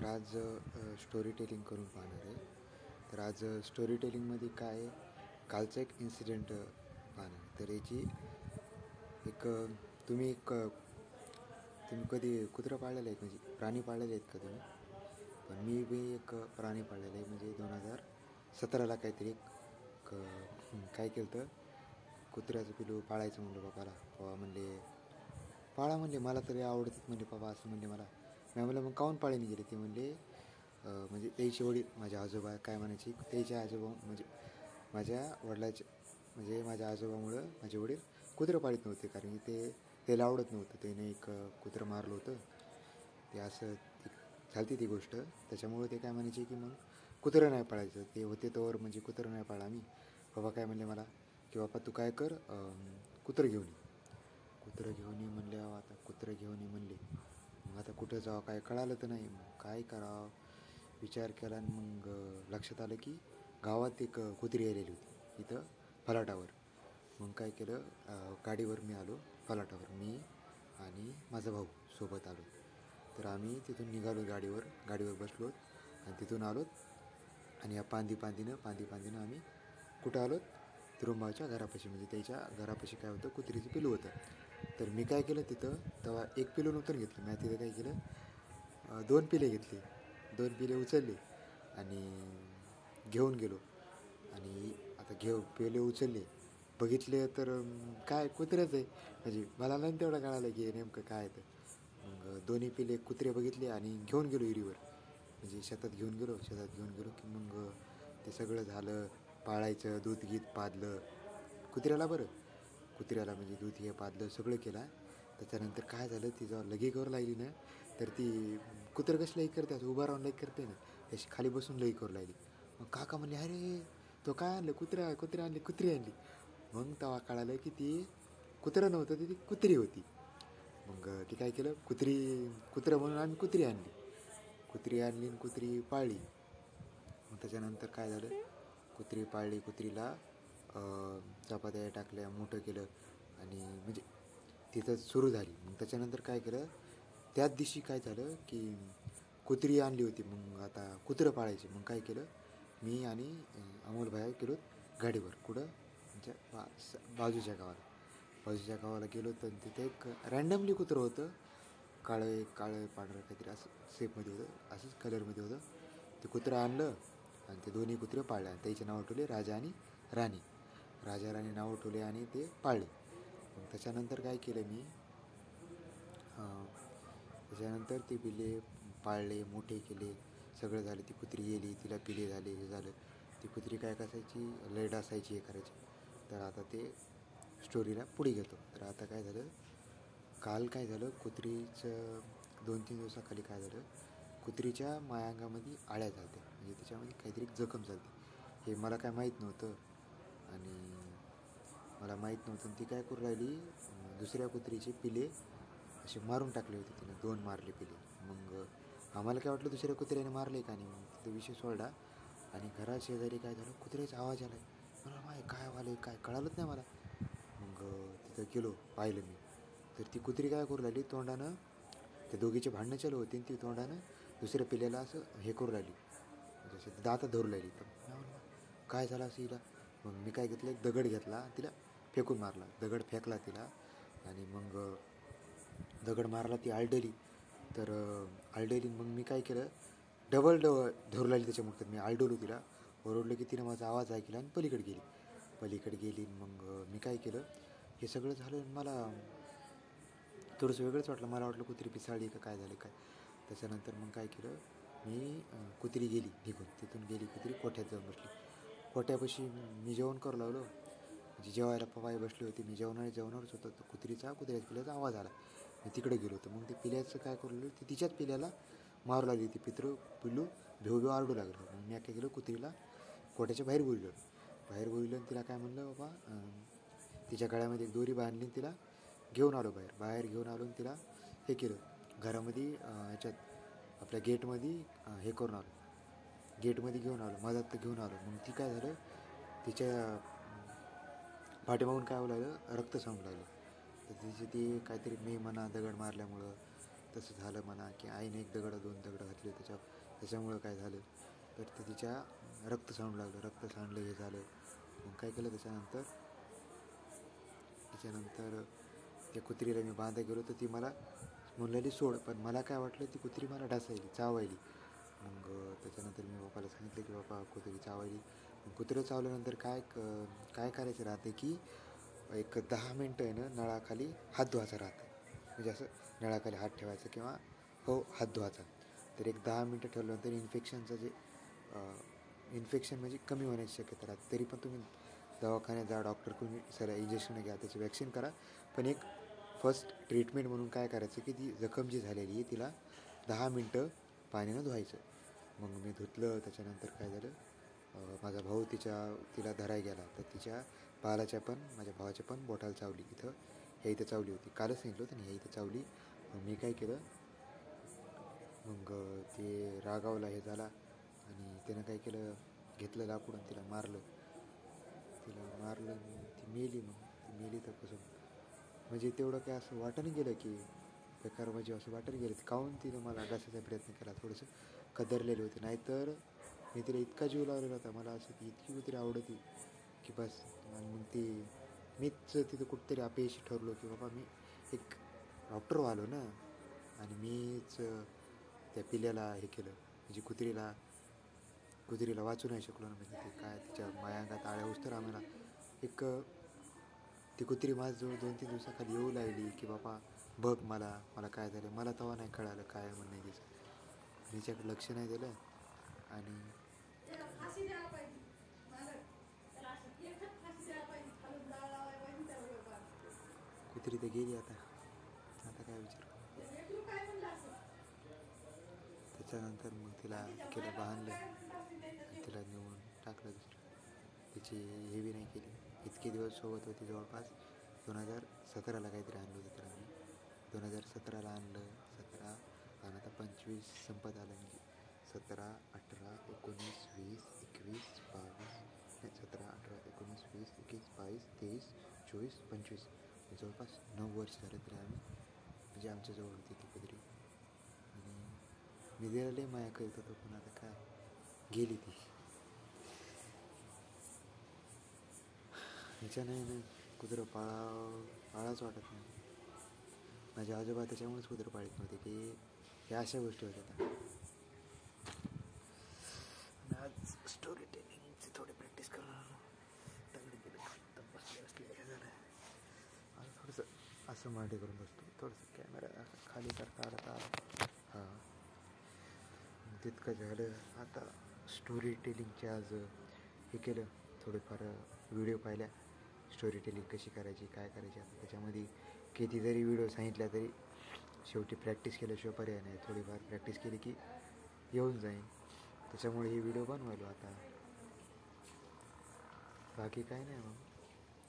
तर आज story telling करून पाहणार आहे. तर आज स्टोरी टेलिंगमध्ये काय आहे, कालचं एक इन्सिडेंट पाहणार आहे. तर याची एक तुम्ही कधी कुत्रं पाळलेलं आहेत, म्हणजे प्राणी पाळलेले आहेत का तुम्ही? पण मी बी एक प्राणी पाळलेलं आहे. म्हणजे 2017ला काहीतरी काय केलं तर कुत्र्याचं पिलू पाळायचं म्हणलं बापाला. पप्पा म्हणले पाळा, म्हणले मला तरी आवडतात म्हणले पप्पा, असं म्हणले मला. मी म्हणलं मग काहून पाळीने गेले? ते म्हणले म्हणजे त्याचे वडील, माझ्या आजोबा काय म्हणायचे, त्याच्या आजोबा म्हणजे माझ्या वडिलाचे, म्हणजे माझ्या आजोबामुळं माझे वडील कुत्रं पाळीत नव्हते, कारण की त्याला आवडत नव्हतं. त्याने एक कुत्रं मारलं होतं. ते असं झालती ती गोष्ट. त्याच्यामुळं ते काय म्हणायचे की मग कुत्रं नाही पाळायचं. ते होते तोवर म्हणजे कुत्रं नाही पाळा आम्ही. बाबा काय म्हणले मला की बाबा तू काय कर, कुत्रं घेऊन ये. कुत्रं घेऊन ये म्हणले. आता कुत्रं घेऊन ये म्हणले. मग आता कुठं जावं काय कळालं तर नाही. मग काय करावं विचार केला, आणि मग लक्षात आलं की गावात एक कुत्री आलेली होती इथं फलाटावर. मग काय केलं, गाडीवर मी आलो फलाटावर, मी आणि माझा भाऊ सोबत आलो. तर आम्ही तिथून निघालो, गाडीवर बसलो आणि तिथून आलो. आणि या पांदीनं आम्ही कुठं आलो, तिरुंबाच्या घरापाशी, म्हणजे त्याच्या घरापाशी काय होतं, कुत्रीचं पिलू होतं. तर मी काय केलं तिथं, तेव्हा एक पिलू नव्हतं घेतलं मी. तिथं काय केलं, 2 पिले घेतली, 2 पिले उचलले आणि घेऊन गेलो. आणि आता पिले उचलले, बघितले तर काय कुत्र्याच आहे. म्हणजे मला नाही तेवढं कळालं की नेमकं काय तर. मग दोन्ही पिले कुत्रे बघितले आणि घेऊन गेलो विहिरीवर, म्हणजे शेतात घेऊन गेलो की मग ते सगळं झालं. पाळायचं, दूध गीत पाजलं कुत्र्याला म्हणजे दूध हे पाजलं, सगळं केलं. त्याच्यानंतर काय झालं, ती जेव्हा लगी करू लागली ना, तर ती कुत्रं कसं लई करते, असं उभा राहून लई करते ना, अशी खाली बसून लई करू लागली. मग काका म्हणले अरे तो काय आणलं, कुत्री आणली. मग तेव्हा कळालं की ती कुत्रं नव्हतं, ती कुत्री होती. मग ती काय केलं, कुत्रं म्हणून आम्ही कुत्री आणली आणि कुत्री पाळली. मग त्याच्यानंतर काय झालं, कुत्री पाळली, कुत्रीला चपात्या टाकल्या, मोठं केलं आणि म्हणजे तिथं सुरू झाली. मग त्याच्यानंतर काय केलं, त्याच दिवशी काय झालं की कुत्री आणली होती. मग आता कुत्रं पाळायचे. मग काय केलं, मी आणि अमोल भाया गेलो गाडीवर, कुठं आमच्या बाजूच्या गावाला गेलो. तर तिथे एक रँडमली कुत्रं होतं, काळं पांढरं काहीतरी असं शेपमध्ये होतं, असंच कलरमध्ये होतं. ते कुत्रं आणलं आणि ते दोन्ही कुत्रे पाळले आणि त्याचे नाव ठेवले राजा राणी नाव ठेवले आणि ते पाळले. मग त्याच्यानंतर काय केलं मी, त्याच्यानंतर ते पिले पाळले, मोठे केले, सगळं झालं. ती कुत्री गेली, तिला पिले झाले, हे झालं. ती कुत्री काय करायची, लय डासायची, हे करायची. तर आता ते स्टोरीला पुढे घेतो. तर आता काय झालं, काल काय झालं, कुत्रीचं 2-3 दिवसाखाली काय झालं, कुत्रीच्या मायांगामध्ये आळ्या झालत्या, म्हणजे त्याच्यामध्ये काहीतरी जखम झाली. हे मला काय माहीत नव्हतं. आणि ती काय करू राहिली, दुसऱ्या कुत्रीचे पिले असे मारून टाकले होते तिने, 2 मारले पिले. मग आम्हाला काय वाटलं दुसऱ्या कुत्र्याने मारले का नाही. मग तिथं विषय सोडला आणि घरात शेजारी काय झालं, कुत्र्याचा आवाज आला आहे. मला माय काय आलं, काय कळालंच नाही मला. मग तिथं गेलो, पाहिलं मी. तर ती कुत्री काय करू लागली, तोंडानं, ते दोघीचे भांडणं चालू होते, ती तोंडानं दुसऱ्या पिल्याला असं हे करू लागली, जसं दातात धरू लागली. तर काय झालं असं हिला. मग मी काय घेतलं, एक दगड घेतला, तिला फेकून मारला, दगड फेकला तिला. आणि मग दगड मारला, ती आळडली. तर आळडली. मग मी काय केलं, डबल धरू लागली त्याच्या मुठीत. मी आळडवलो तिला, ओरडलं की तिनं माझा आवाज ऐकला आणि पलीकडे गेली. मग मी काय केलं, हे सगळं झालं, मला थोडंसं वेगळंच वाटलं. मला वाटलं कुत्री पिसाळली का काय झालं काय. त्याच्यानंतर मग काय केलं मी, कुत्री गेली निघून, तिथून गेली कुत्री, कोठ्यात जाऊन बसली. कोठ्यापाशी मी जेवण करू लागलो, म्हणजे जेवायला पवाई बसली होती. मी जेवणारच होतो, तर कुत्र्याच्या पिल्याचा आवाज आला. मी तिकडे गेलो होतो. मग ते पिल्याचं काय करू लागलं, ती तिच्याच पिल्याला मारू लागली. ती पिल्लू भेव आरडू लागलं. मग मी काय केलं, कुत्रीला कोट्याच्या बाहेर बोललो आणि तिला काय म्हणलं, बाबा तिच्या गळ्यामध्ये एक दोरी बांधली, तिला घेऊन आलो बाहेर घेऊन आलो आणि तिला हे केलं, घरामध्ये ह्याच्यात आपल्या गेटमध्ये हे करून आलो, गेटमध्ये घेऊन आलो, मधात घेऊन आलो. मग ती काय झालं, तिच्या पाठीमागून काय होऊ लागलं, रक्त सांगू लागलं. तर तिची ती काहीतरी मी म्हणा दगड मारल्यामुळं तसं झालं म्हणा, की आईने 1 दगड 2 दगड घातले. धुतले त्याच्यामुळं काय झालं तर ते तिच्या रक्त सांडू लागलं, रक्त सांडलं हे झालं. मग काय केलं त्याच्यानंतर त्या कुत्रीला मी बांधायला गेलो तर ती मला म्हणलेली सोड, पण मला काय वाटलं ती कुत्री मला डासायली, चावायली. मग त्याच्यानंतर मी बापाला सांगितलं की बापा कुत्री चावायली. कुत्रं चावल्यानंतर काय करायचं राहते की एक 10 मिनटं आहे ना नळाखाली हात धुवायचा राहतं, म्हणजे असं नळाखाली हात ठेवायचा किंवा हात धुवायचा. तर एक 10 मिनटं ठेवल्यानंतर इन्फेक्शन म्हणजे कमी होण्याची शक्यता राहते. तरी पण तुम्ही दवाखान्यात जा, डॉक्टरकडून सर इंजेक्शन घ्या, त्याची वॅक्सिन करा. पण एक फर्स्ट ट्रीटमेंट म्हणून काय करायचं की ती जखम जी झालेली आहे तिला 10 मिनटं पाण्यानं धुवायचं. मग मी धुतलं. त्याच्यानंतर काय झालं, माझा भाऊ तिला धरायला गेला तर तिच्या माझ्या भावाच्या पण बोटाला चावली. इथं चावली होती, कालच सांगितलं होतं ना, इथं चावली. मग मी काय केलं, मग ते रागावला, हे झाला आणि त्यानं काय केलं, घेतलं लाकूड आणि तिला मारलं. ती मेली. मग ती मेली तर कसं म्हणजे तेवढं काय असं वाटणं गेलं की बेकार, म्हणजे असं वाटणं गेलं की काहून तिनं मला डासायचा प्रयत्न केला, थोडंसं कदरलेले होते. नाहीतर मी तिला इतका जीव लावलेला होता, मला असं की इतकी कुत्री आवडती की बस. आणि मग मीच तिथं कुठंतरी अपयशी ठरलो की बाबा मी एक डॉक्टर व्हालो ना, आणि मीच त्या पिल्याला हे केलं, म्हणजे कुत्रीला वाचू नाही शकलो ना. म्हणजे ते काय तिच्या मायांगात आळ्या उस्तर आम्हाला ती कुत्री माझ्याजवळ 2-3 दिवसाखाली येऊ लागली की बाबा बघ मला काय झालं. मला तेव्हा नाही कळालं काय म्हणणं आहे तिचं, तिच्याकडे लक्ष नाही दिलं. आणि कुत्री तर गेली आता काय विचार. त्याच्यानंतर मग तिला बांधलं, तिला नेऊन टाकलं तिची हे बी नाही केली. इतके दिवस सोबत होती, जवळपास 2017ला काहीतरी आणलं होतं तर आम्ही 2017ला आणलं. 17 आणि आता 25 संपत आलं, म्हणजे 17, 18, 19, 20, 21, 22, 17, 18, 19, 20, 21, 22, 23, 24, 25, जवळपास 9 वर्ष झालं तरी आम्ही म्हणजे आमच्याजवळ होती ती कुत्री. आणि मी तिला लई माया करत होतो, पण आता काय गेली ती. ह्याच्याने कुत्रं पाळाच वाटत नाही. माझे आजोबा त्याच्यामुळेच कुत्रं पाळत नव्हते की ह्या अशा गोष्टी होत्या. आणि आज स्टोरी टेलिंगची थोडी प्रॅक्टिस करणार. दगड गेलं बसले हे झालं. आज थोडंसं असं मांडी करून बसतो, थोडंसं कॅमेरा खाली काढता. हां, तितकं झालं. आता स्टोरी टेलिंगचे आज हे केलं, थोडेफार व्हिडिओ पाहिल्या, स्टोरी टेलिंग कशी करायची, काय करायची. आता त्याच्यामध्ये किती जरी व्हिडिओ सांगितल्या तरी शेवटी प्रॅक्टिस केल्याशिवाय पर्याय नाही. थोडीफार प्रॅक्टिस केली की येऊन जाईल. त्याच्यामुळे ही व्हिडिओ बनवायलो आता, बाकी काय नाही. मग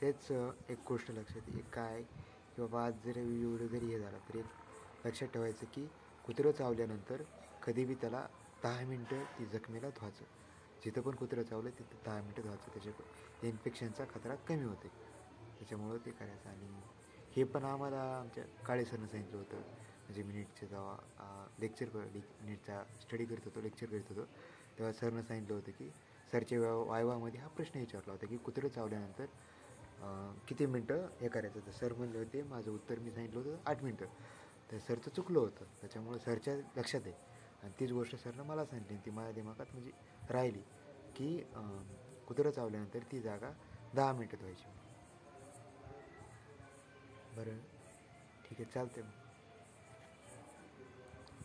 तेच एक गोष्ट लक्षात येईल काय की बाबा आज जरी व्हिडिओ जरी हे झाला तरी एक लक्षात ठेवायचं की कुत्रं चावल्यानंतर कधी बी त्याला 10 मिनटं ती जखमेला धुवायचं. जिथं पण कुत्रं चावलं तिथं 10 मिनटं धुवायचं, त्याच्या इन्फेक्शनचा खतरा कमी होते. त्याच्यामुळं ते करायचं. आणि हे पण आम्हाला आमच्या काळे सरनं सांगितलं होतं, म्हणजे मी नीटचे जेव्हा नीटचा स्टडी करत होतो, लेक्चर करत होतो, तेव्हा सरनं सांगितलं होतं की सरच्या वायवामध्ये हा प्रश्न विचारला होता की कुत्रं चावल्यानंतर किती मिनटं हे करायचं. तर सर म्हणले होते, माझं उत्तर मी सांगितलं होतं 8 मिनटं. तर सरचं चुकलं होतं, त्याच्यामुळं सरच्या लक्षात आहे. आणि तीच गोष्ट सरनं मला सांगितली, ती माझ्या दिमागात म्हणजे राहिली की कुत्रं चावल्यानंतर ती जागा 10 मिनटं धुवायची. बरं ठीक आहे, चालते. मग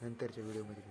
नंतरच्या व्हिडिओमध्ये